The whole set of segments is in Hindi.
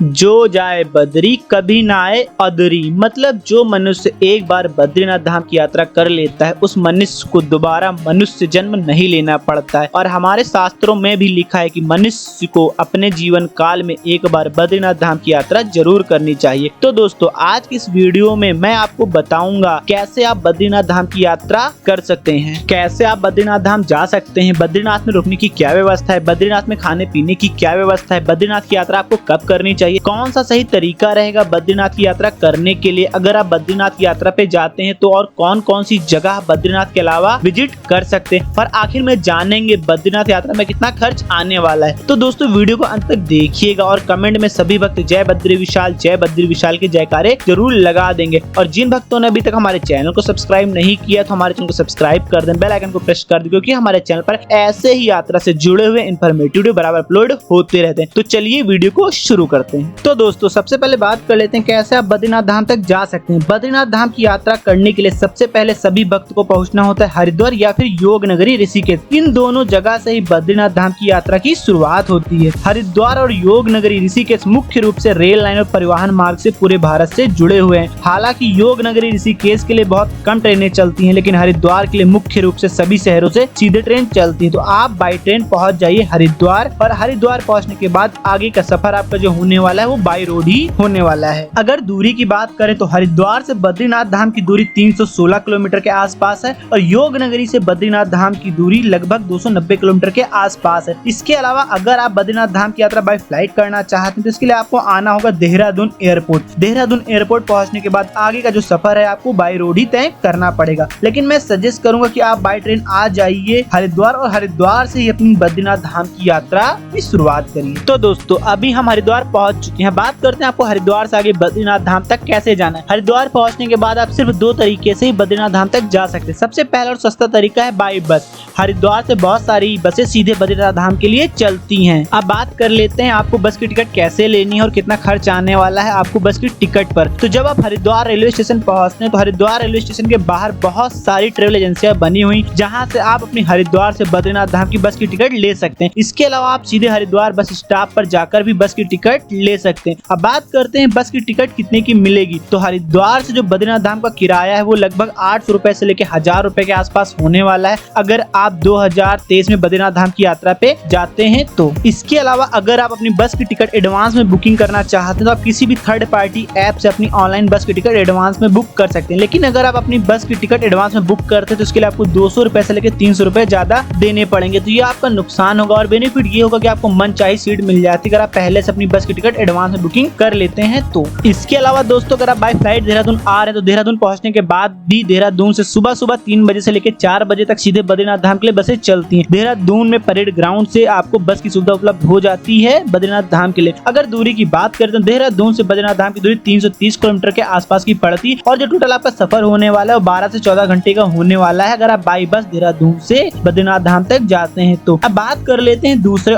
जो जाए बद्री कभी ना आए अदरी। मतलब जो मनुष्य एक बार बद्रीनाथ धाम की यात्रा कर लेता है उस मनुष्य को दोबारा मनुष्य जन्म नहीं लेना पड़ता है। और हमारे शास्त्रों में भी लिखा है कि मनुष्य को अपने जीवन काल में एक बार बद्रीनाथ धाम की यात्रा जरूर करनी चाहिए। तो दोस्तों आज की इस वीडियो में मैं आपको बताऊंगा कैसे आप बद्रीनाथ धाम की यात्रा कर सकते हैं, कैसे आप बद्रीनाथ धाम जा सकते हैं, बद्रीनाथ में रुकने की क्या व्यवस्था है, बद्रीनाथ में खाने पीने की क्या व्यवस्था है, बद्रीनाथ की यात्रा आपको कब करनी चाहिए, कौन सा सही तरीका रहेगा बद्रीनाथ की यात्रा करने के लिए, अगर आप बद्रीनाथ की यात्रा पे जाते हैं तो और कौन कौन सी जगह बद्रीनाथ के अलावा विजिट कर सकते हैं, और आखिर में जानेंगे बद्रीनाथ यात्रा में कितना खर्च आने वाला है। तो दोस्तों वीडियो को अंत तक देखिएगा और कमेंट में सभी भक्त जय बद्री विशाल के जयकारे जरूर लगा देंगे। और जिन भक्तों ने अभी तक हमारे चैनल को सब्सक्राइब नहीं किया तो हमारे चैनल को सब्सक्राइब कर दें, बेल आइकन को प्रेस कर दें, क्योंकि हमारे चैनल पर ऐसे ही यात्रा से जुड़े हुए इन्फॉर्मेटिव वीडियो बराबर अपलोड होते रहते हैं। तो चलिए वीडियो को शुरू करते हैं। तो दोस्तों सबसे पहले बात कर लेते हैं कैसे आप बद्रीनाथ धाम तक जा सकते हैं। बद्रीनाथ धाम की यात्रा करने के लिए सबसे पहले सभी भक्त को पहुंचना होता है हरिद्वार या फिर योग नगरी ऋषिकेश। इन दोनों जगह से ही बद्रीनाथ धाम की यात्रा की शुरुआत होती है। हरिद्वार और योग नगरी ऋषिकेश मुख्य रूप से रेल लाइन और परिवहन मार्ग से पूरे भारत से जुड़े हुए हैं। हालांकि योग नगरी ऋषिकेश के लिए बहुत कम ट्रेनें चलती हैं, लेकिन हरिद्वार के लिए मुख्य रूप से सभी शहरों से सीधे ट्रेन चलती है। तो आप बाई ट्रेन पहुंच जाइए हरिद्वार, और हरिद्वार पहुंचने के बाद आगे का सफर आपका जो होने वाला है वो बाई रोड ही होने वाला है। अगर दूरी की बात करें तो हरिद्वार से बद्रीनाथ धाम की दूरी 316 किलोमीटर के आसपास है और योग नगरी से बद्रीनाथ धाम की दूरी लगभग 290 किलोमीटर के आसपास है। इसके अलावा अगर आप बद्रीनाथ धाम की यात्रा बाय फ्लाइट करना चाहते हैं तो इसके लिए आपको आना होगा देहरादून एयरपोर्ट। देहरादून एयरपोर्ट पहुंचने के बाद आगे का जो सफर है आपको बाय रोड ही तय करना पड़ेगा, लेकिन मैं सजेस्ट करूंगा कि आप बाय ट्रेन आ जाइए हरिद्वार और हरिद्वार से ही अपनी बद्रीनाथ धाम की यात्रा की शुरुआत करिए। तो दोस्तों अभी हम हरिद्वार पहुंच चुके हैं। बात करते हैं आपको हरिद्वार से आगे बद्रीनाथ धाम तक कैसे जाना है। हरिद्वार पहुंचने के बाद आप सिर्फ दो तरीके से ही बद्रीनाथ धाम तक जा सकते हैं। सबसे पहला और सस्ता तरीका है बाई बस। हरिद्वार से बहुत सारी बसें सीधे बद्रीनाथ धाम के लिए चलती हैं। अब बात कर लेते हैं आपको बस की टिकट कैसे लेनी है और कितना खर्च आने वाला है आपको बस की टिकट पर। तो जब आप हरिद्वार रेलवे स्टेशन पहुंचते हैं तो हरिद्वार रेलवे स्टेशन के बाहर बहुत सारी ट्रेवल एजेंसियां बनी हुई जहां से आप अपनी हरिद्वार से बद्रीनाथ धाम की बस की टिकट ले सकते हैं। इसके अलावा आप सीधे हरिद्वार बस स्टॉप पर जाकर भी बस की टिकट ले सकते हैं। अब बात करते हैं बस की टिकट कितने की मिलेगी। तो हरिद्वार से जो बद्रीनाथ धाम का किराया है वो लगभग 800 रुपए से लेकर 1000 रुपए के आसपास होने वाला है अगर आप 2023 में बद्रीनाथ धाम की यात्रा पे जाते हैं तो। इसके अलावा अगर आप अपनी बस की टिकट एडवांस में बुकिंग करना चाहते हैं तो आप किसी भी थर्ड पार्टी ऐप से अपनी ऑनलाइन बस की टिकट एडवांस में बुक कर सकते हैं। लेकिन अगर आप अपनी बस की टिकट एडवांस में बुक करते हैं तो उसके लिए आपको 200 रुपए से लेकर 300 रुपए ज्यादा देने पड़ेंगे। तो ये आपका नुकसान होगा और बेनिफिट ये होगा कि आपको मनचाही सीट मिल जाती है अगर आप पहले से अपनी बस की टिकट एडवांस में बुकिंग कर लेते हैं तो। इसके अलावा दोस्तों अगर आप बाय फ्लाइट देहरादून आ रहे हैं तो देहरादून पहुंचने के बाद भी देहरादून से सुबह 3 बजे से लेकर 4 बजे तक सीधे बद्रीनाथ धाम के लिए बसें चलती हैं। देहरादून में परेड ग्राउंड से आपको बस की सुविधा उपलब्ध हो जाती है बद्रीनाथ धाम के लिए। अगर दूरी की बात करें तो देहरादून से बद्रीनाथ धाम की दूरी 330 किलोमीटर के आसपास की पड़ती है और जो टोटल आपका सफर होने वाला है वो 12 से 14 घंटे का होने वाला है अगर आप बाई बस देहरादून से बद्रीनाथ धाम तक जाते हैं तो। अब बात कर लेते हैं दूसरे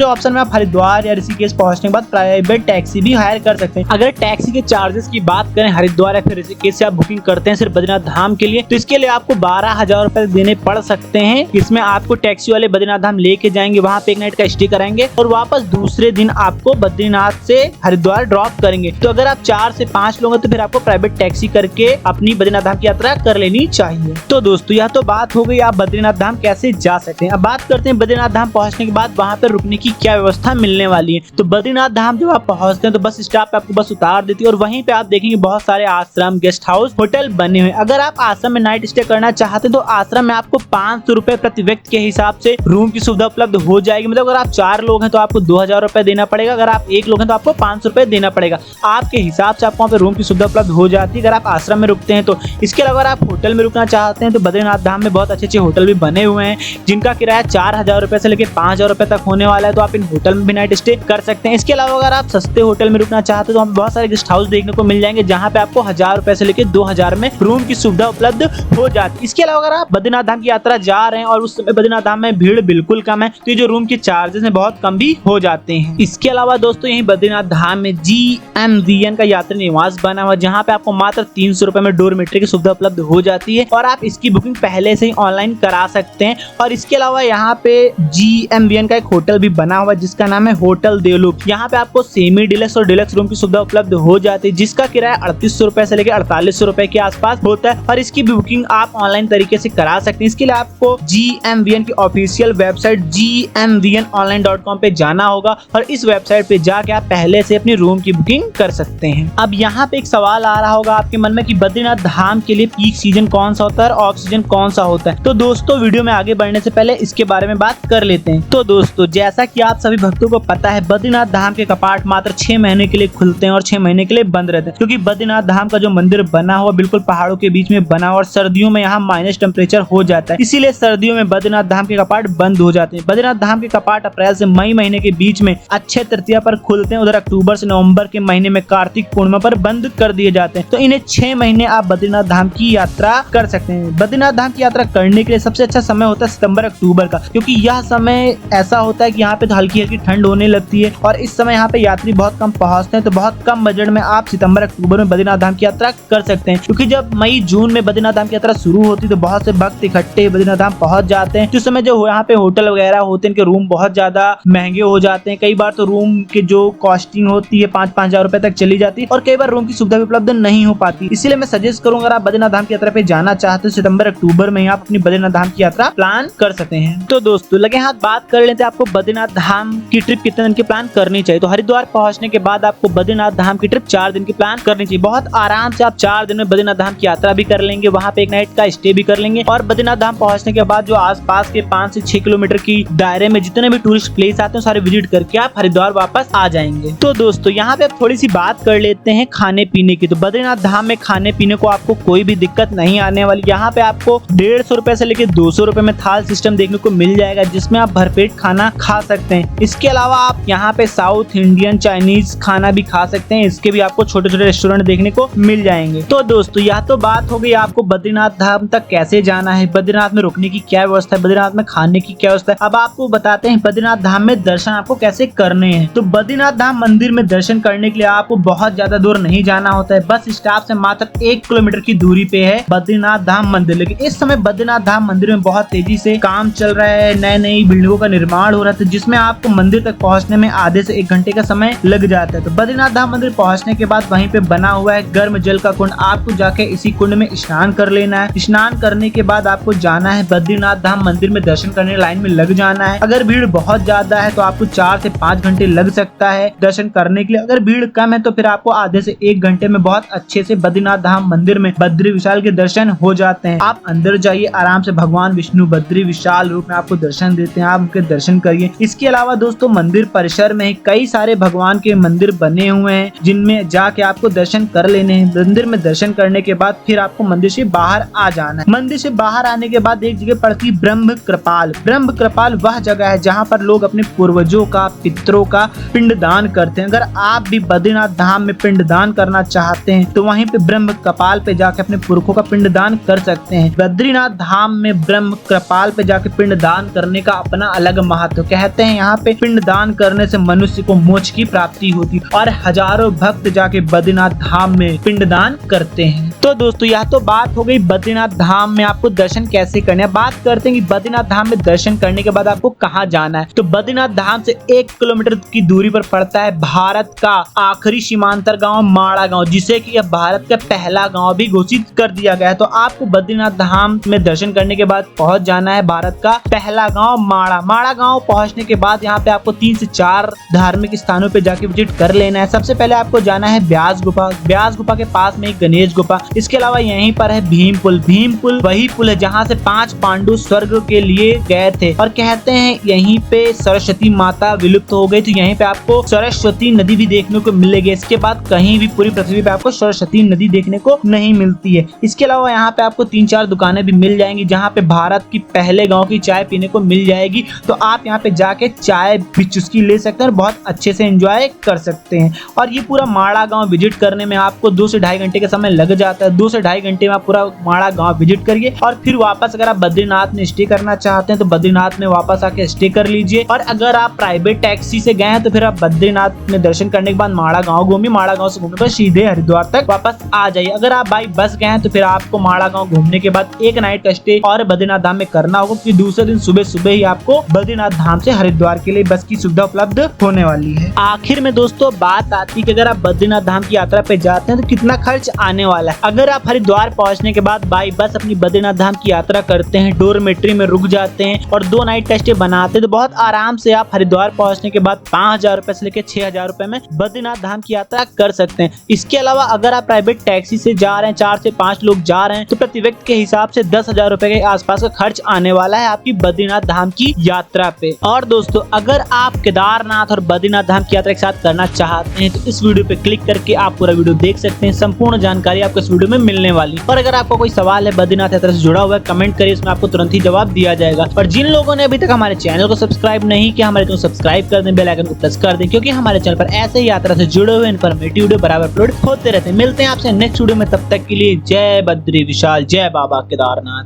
ऑप्शन में आप हरिद्वार या ऋषिकेश पहुंचने के बाद प्राइवेट टैक्सी भी हायर कर सकते हैं। अगर टैक्सी के चार्जेस की बात करें हरिद्वार या फिर ऋषिकेश से आप बुकिंग करते हैं सिर्फ बद्रीनाथ धाम के लिए तो इसके लिए आपको 12,000 रुपए देने पड़ सकते हैं। इसमें आपको टैक्सी वाले बद्रीनाथ धाम लेके जाएंगे, वहां पे एक नाइट का स्टे कराएंगे और वापस दूसरे दिन आपको बद्रीनाथ से हरिद्वार ड्रॉप करेंगे। तो अगर आप 4 से 5 लोग हैं तो फिर आपको प्राइवेट टैक्सी करके अपनी बद्रीनाथ धाम की यात्रा कर लेनी चाहिए। तो दोस्तों यह तो बात हो गई आप बद्रीनाथ धाम कैसे जा सकते हैं। अब बात करते हैं बद्रीनाथ धाम पहुंचने के बाद वहां पर रुकने की क्या व्यवस्था मिलने वाली है। तो बद्रीनाथ धाम जब आप पहुंचते हैं तो बस स्टॉप पे आपको बस उतार देती है और वहीं पे आप देखेंगे बहुत सारे आश्रम, गेस्ट हाउस, होटल बने हुए। अगर आप आश्रम में नाइट स्टे करना चाहते हैं तो आश्रम में आपको 500 रुपए प्रति व्यक्ति के हिसाब से रूम की सुविधा उपलब्ध हो जाएगी। मतलब अगर आप 4 लोग हैं तो आपको 2000 रुपए देना पड़ेगा, अगर आप 1 लोग हैं तो आपको 500 रुपए देना पड़ेगा। आपके हिसाब से आपको वहाँ पे रूम की सुविधा उपलब्ध हो जाती है अगर आप आश्रम में रुकते हैं तो। इसके अलावा अगर आप होटल में रुकना चाहते हैं तो बद्रीनाथ धाम में बहुत अच्छे होटल भी बने हुए हैं जिनका किराया 4000 रुपए से लेकर 5000 रुपए तक होने वाला है, तो आप इन होटल में भी नाइट स्टे कर सकते हैं। इसके अलावा अगर आप सस्ते होटल में रुकना चाहते हैं तो हमें बहुत सारे गेस्ट हाउस देखने को मिल जाएंगे जहां पे आपको 1000 रुपए से लेकर 2000 में रूम की सुविधा उपलब्ध हो जाती है। इसके अलावा अगर आप बद्रीनाथ धाम की यात्रा जा रहे हैं और उस समय बद्रीनाथ धाम में भीड़ बिल्कुल कम है तो ये जो रूम के चार्जेस हैं बहुत कम भी हो जाते हैं। इसके अलावा दोस्तों यही बद्रीनाथ धाम में GMVN का यात्री निवास बना हुआ जहाँ पे आपको मात्र 300 रुपए में डोरमेट्री की सुविधा उपलब्ध हो जाती है और आप इसकी बुकिंग पहले से ही ऑनलाइन करा सकते हैं। और इसके अलावा यहाँ पे GMVN का एक होटल भी बना हुआ जिसका नाम है होटल देवलूप। यहाँ पे आपको सेमी डिलक्स और डिलक्स रूम की सुविधा उपलब्ध हो जाती है, जिसका किराया 3800 रुपए से लेकर 4800 रुपए के आसपास होता है और इसकी बुकिंग आप ऑनलाइन तरीके से करा सकते हैं। इसके लिए आपको GMVN की ऑफिशियल वेबसाइट gmvnonline.com पे जाना होगा और इस वेबसाइट पे जाके आप पहले से अपनी रूम की बुकिंग कर सकते हैं। अब यहाँ पे एक सवाल आ रहा होगा आपके मन में कि बद्रीनाथ धाम के लिए पीक सीजन कौन सा होता है और ऑफ सीजन कौन सा होता है। तो दोस्तों वीडियो में आगे बढ़ने से पहले इसके बारे में बात कर लेते हैं। तो दोस्तों जैसा कि आप सभी भक्तों को पता है, बद्रीनाथ धाम के कपाट मात्र 6 महीने के लिए खुलते हैं और 6 महीने के लिए बंद रहते हैं, क्योंकि बद्रीनाथ धाम का जो मंदिर बना हुआ बिल्कुल पहाड़ों के बीच में बना हुआ और सर्दियों में यहाँ माइनस टेम्परेचर हो जाता है, इसीलिए सर्दियों में बद्रीनाथ धाम के कपाट बंद हो जाते हैं। बद्रीनाथ धाम के कपाट अप्रैल से मई महीने के बीच में अक्षय तृतीया पर खुलते हैं। उधर अक्टूबर से नवंबर के महीने में कार्तिक पूर्णिमा पर बंद कर दिए जाते हैं। तो इन्हें 6 महीने आप बद्रीनाथ धाम की यात्रा कर सकते हैं। बद्रीनाथ धाम की यात्रा करने के लिए सबसे अच्छा समय होता है सितंबर अक्टूबर का, क्योंकि यह समय ऐसा होता है कि यहाँ पे तो हल्की हल्की ठंड होने लगती है और इस समय यहाँ पे यात्री बहुत कम पहुंचते हैं। तो बहुत कम बजट में आप सितंबर अक्टूबर में बद्रीनाथ धाम की यात्रा कर सकते हैं, क्योंकि जब मई जून में बद्रीनाथ धाम की यात्रा शुरू होती है तो बहुत से भक्त इकट्ठे बद्रीनाथ धाम पहुंच जाते हैं। जिस समय जो यहाँ पे होटल वगैरह होते हैं, इनके रूम बहुत ज्यादा महंगे हो जाते हैं। कई बार तो रूम के जो कॉस्टिंग होती है 5-5 हजार रुपए तक चली जाती है और कई बार रूम की सुविधा भी उपलब्ध नहीं हो पाती। इसीलिए मैं सजेस्ट करूंगा, अगर आप बद्रीनाथ धाम की यात्रा पे जाना चाहते हो सितंबर अक्टूबर में आप अपनी बद्रीनाथ धाम की यात्रा प्लान कर सकते हैं। तो दोस्तों लगे हाथ बात कर लेते हैं आपको बद्रीनाथ धाम की ट्रिप कितने दिन की प्लान करनी चाहिए। तो हरिद्वार पहुंचने के बाद आपको बद्रीनाथ धाम की ट्रिप 4 दिन की प्लान करनी चाहिए। बहुत आराम से आप 4 दिन में बद्रीनाथ धाम की यात्रा भी कर लेंगे, वहाँ पे एक नाइट का स्टे भी कर लेंगे और बद्रीनाथ धाम पहुंचने के बाद जो आसपास के 5 से 6 किलोमीटर की दायरे में जितने भी टूरिस्ट प्लेस आते हैं सारे विजिट करके आप हरिद्वार वापस आ जाएंगे। तो दोस्तों यहाँ पे आप थोड़ी सी बात कर लेते हैं खाने पीने की। तो बद्रीनाथ धाम में खाने पीने को आपको कोई भी दिक्कत नहीं आने वाली। यहाँ पे आपको 150 रुपए से लेकर 200 रुपए में थाल सिस्टम देखने को मिल जाएगा, जिसमें आप भरपेट खाना खा सकते हैं। इसके अलावा आप यहाँ पे साउथ इंडियन चाइनीज खाना भी खा सकते हैं, इसके भी आपको छोटे छोटे रेस्टोरेंट देखने को मिल जाएंगे। तो दोस्तों यह तो बात हो गई आपको बद्रीनाथ धाम तक कैसे जाना है, बद्रीनाथ में रुकने की क्या व्यवस्था है, बद्रीनाथ में खाने की क्या व्यवस्था है। अब आपको बताते हैं बद्रीनाथ धाम में दर्शन आपको कैसे करने हैं। तो बद्रीनाथ धाम मंदिर में दर्शन करने के लिए आपको बहुत ज्यादा दूर नहीं जाना होता है, बस स्टॉप से मात्र 1 किलोमीटर की दूरी पे है बद्रीनाथ धाम मंदिर। लेकिन इस समय बद्रीनाथ धाम मंदिर में बहुत तेजी से काम चल रहा है, नई नई बिल्डिंगों का निर्माण हो रहा है, जिसमें आपको मंदिर तक पहुंचने में आधे से 1 घंटे का समय लग जाता है। तो बद्रीनाथ धाम मंदिर पहुंचने के बाद वहीं पे बना हुआ है गर्म जल का कुंड, आपको जाके इसी कुंड में स्नान कर लेना है। स्नान करने के बाद आपको जाना है बद्रीनाथ धाम मंदिर में दर्शन करने लाइन में लग जाना है। अगर भीड़ बहुत ज्यादा है तो आपको 4 से 5 घंटे लग सकता है दर्शन करने के लिए। अगर भीड़ कम है तो फिर आपको आधे से 1 घंटे में बहुत अच्छे से बद्रीनाथ धाम मंदिर में बद्री विशाल के दर्शन हो जाते हैं। आप अंदर जाइए, आराम से भगवान विष्णु बद्री विशाल रूप में आपको दर्शन देते हैं, आप उनके दर्शन करिए। इसके अलावा दोस्तों मंदिर परिसर में कई सारे भगवान के मंदिर बने हुए हैं, जिनमें जाके आपको दर्शन कर लेने हैं। मंदिर में दर्शन करने के बाद फिर आपको मंदिर से बाहर आ जाना है। मंदिर से बाहर आने के बाद एक जगह पड़ती है ब्रह्म कृपाल। ब्रह्म कृपाल वह जगह है जहाँ पर लोग अपने पूर्वजों का, पितरों का पिंडदान करते हैं। अगर आप भी बद्रीनाथ धाम में पिंडदान करना चाहते हैं तो वहीं पे ब्रह्म कृपाल पे जाके अपने पुरखों का पिंडदान कर सकते हैं। बद्रीनाथ धाम में ब्रह्म कृपाल पे जाके पिंडदान करने का अपना अलग महत्व। कहते हैं यहाँ पे पिंडदान करने से मनुष्य को मोक्ष की प्राप्ति होती और हजारों भक्त जाके बद्रीनाथ धाम में पिंडदान करते हैं। तो दोस्तों यह तो बात हो गई बद्रीनाथ धाम में आपको दर्शन कैसे करने। बात करते हैं कि बद्रीनाथ धाम में दर्शन करने के बाद आपको कहाँ जाना है। तो बद्रीनाथ धाम से 1 किलोमीटर की दूरी पर पड़ता है भारत का आखिरी सीमांतर गांव माड़ा गांव, जिसे कि अब भारत का पहला गांव भी घोषित कर दिया गया है। तो आपको बद्रीनाथ धाम में दर्शन करने के बाद पहुंच जाना है भारत का पहला गांव माड़ा। माड़ा गांव पहुंचने के बाद यहाँ पे आपको 3 से 4 धार्मिक स्थानों पे जाके विजिट कर लेना है। सबसे पहले आपको जाना है ब्यास गुफा। ब्यास गुफा के पास में एक गणेश गुफा। इसके अलावा यहीं पर है भीम पुल। भीम पुल वही पुल है जहाँ से 5 पांडु स्वर्ग के लिए गए थे और कहते हैं यहीं पे सरस्वती माता विलुप्त हो गई, तो यहीं पे आपको सरस्वती नदी भी देखने को मिलेगी। इसके बाद कहीं भी पूरी पृथ्वी पे आपको सरस्वती नदी देखने को नहीं मिलती है। इसके अलावा यहाँ पे आपको 3-4 दुकानें भी मिल जाएंगी जहाँ पे भारत की पहले गांव की चाय पीने को मिल जाएगी। तो आप यहाँ पे जाके चाय भी चुस्की ले सकते हैं और बहुत अच्छे से एंजॉय कर सकते हैं। और ये पूरा माड़ा गाँव विजिट करने में आपको 2 से ढाई घंटे का समय लग जाता जाता है। 2 से ढाई घंटे में आप पूरा माड़ा गांव विजिट करिए और फिर वापस अगर आप बद्रीनाथ में स्टे करना चाहते हैं तो बद्रीनाथ में वापस आके स्टे कर लीजिए। और अगर आप प्राइवेट टैक्सी से गए हैं तो फिर आप बद्रीनाथ में दर्शन करने के बाद माड़ा गांव घूमिए। माड़ा गांव से घूमने पर सीधे हरिद्वार तक वापस आ जाइए। अगर आप बाई बस गए हैं तो फिर आपको माड़ा गांव घूमने के बाद एक नाइट का स्टे और बद्रीनाथ धाम में करना होगा, क्योंकि दूसरे दिन सुबह सुबह ही आपको बद्रीनाथ धाम से हरिद्वार के लिए बस की सुविधा उपलब्ध होने वाली है। आखिर में दोस्तों बात आती है कि अगर आप बद्रीनाथ धाम की यात्रा पे जाते हैं तो कितना खर्च आने वाला है। अगर आप हरिद्वार पहुंचने के बाद बाई बस अपनी बद्रीनाथ धाम की यात्रा करते हैं, डोरमेट्री में रुक जाते हैं और 2 नाइट का स्टे बनाते हैं तो बहुत आराम से आप हरिद्वार पहुंचने के बाद 5,000 रुपए से लेकर 6,000 रुपए में बद्रीनाथ धाम की यात्रा कर सकते हैं। इसके अलावा अगर आप प्राइवेट टैक्सी से जा रहे हैं, 4 से 5 लोग जा रहे हैं तो प्रति व्यक्ति के हिसाब से 10,000 रुपए के आसपास का खर्च आने वाला है आपकी बद्रीनाथ धाम की यात्रा पे। और दोस्तों अगर आप केदारनाथ और बद्रीनाथ धाम की यात्रा एक साथ करना चाहते हैं तो इस वीडियो पे क्लिक करके आप पूरा वीडियो देख सकते हैं। संपूर्ण जानकारी आपको इस वीडियो में मिलने वाली। और अगर आपको कोई सवाल है बद्रीनाथ यात्रा से जुड़ा हुआ है, कमेंट करिए, उसमें आपको तुरंत ही जवाब दिया जाएगा। और जिन लोगों ने अभी तक हमारे चैनल को सब्सक्राइब नहीं किया, हमारे चैनल को सब्सक्राइब कर दें, बेल आइकन को प्रेस कर दें, क्योंकि हमारे चैनल पर ऐसे ही यात्रा से जुड़े हुए इन्फॉर्मेटिव वीडियो बराबर अपलोड होते रहते हैं। मिलते हैं आपसे नेक्स्ट वीडियो में, तब तक के लिए जय बद्री विशाल, जय बाबा केदारनाथ।